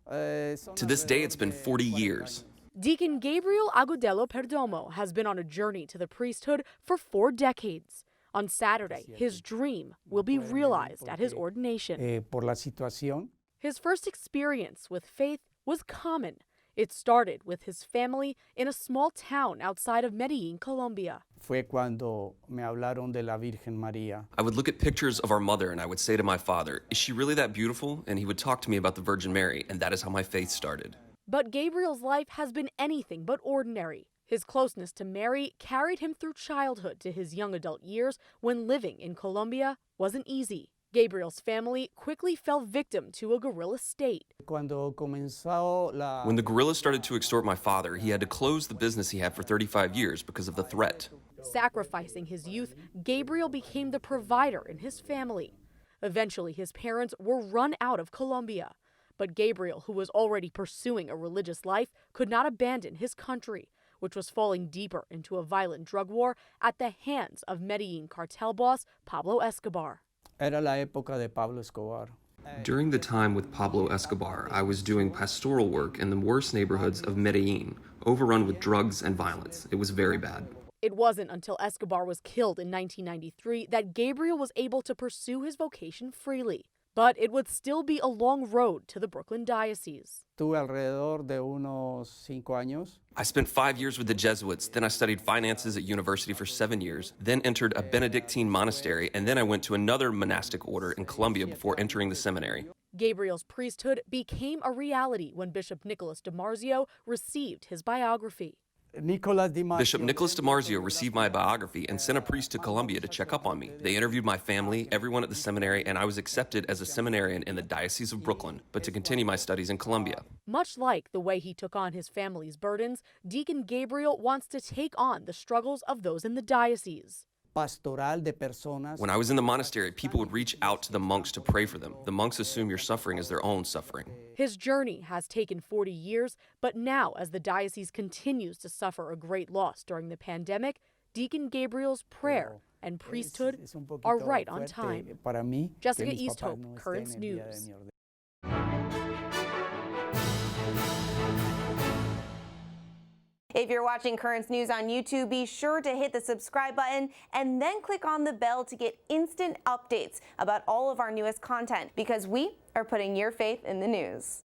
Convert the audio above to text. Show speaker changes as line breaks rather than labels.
To this day, it's been 40 years.
Deacon Gabriel Agudelo-Perdomo has been on a journey to the priesthood for 4 decades. On Saturday, his dream will be realized at his ordination. His first experience with faith was common. It started with his family in a small town outside of Medellin, Colombia.
I would look at pictures of our mother and I would say to my father, "Is she really that beautiful?" And he would talk to me about the Virgin Mary, and that is how my faith started.
But Gabriel's life has been anything but ordinary. His closeness to Mary carried him through childhood to his young adult years when living in Colombia wasn't easy. Gabriel's family quickly fell victim to a guerrilla state.
When the guerrillas started to extort my father, he had to close the business he had for 35 years because of the threat.
Sacrificing his youth, Gabriel became the provider in his family. Eventually, his parents were run out of Colombia. But Gabriel, who was already pursuing a religious life, could not abandon his country, which was falling deeper into a violent drug war at the hands of Medellin cartel boss Pablo Escobar.
During the time with Pablo Escobar, I was doing pastoral work in the worst neighborhoods of Medellin, overrun with drugs and violence. It was very bad.
It wasn't until Escobar was killed in 1993 that Gabriel was able to pursue his vocation freely. But it would still be a long road to the Brooklyn Diocese.
I spent 5 years with the Jesuits, then I studied finances at university for 7 years, then entered a Benedictine monastery, and then I went to another monastic order in Colombia before entering the seminary.
Gabriel's priesthood became a reality when Bishop Nicholas DiMarzio received his biography.
Bishop Nicholas DiMarzio received my biography and sent a priest to Colombia to check up on me. They interviewed my family, everyone at the seminary, and I was accepted as a seminarian in the Diocese of Brooklyn, but to continue my studies in Colombia.
Much like the way he took on his family's burdens, Deacon Gabriel wants to take on the struggles of those in the diocese.
When I was in the monastery, people would reach out to the monks to pray for them. The monks assume your suffering is their own suffering.
His journey has taken 40 years, but now as the diocese continues to suffer a great loss during the pandemic, Deacon Gabriel's prayer and priesthood are right on time. Jessica Easthope, Currents News.
If you're watching Currents News on YouTube, be sure to hit the subscribe button and then click on the bell to get instant updates about all of our newest content, because we are putting your faith in the news.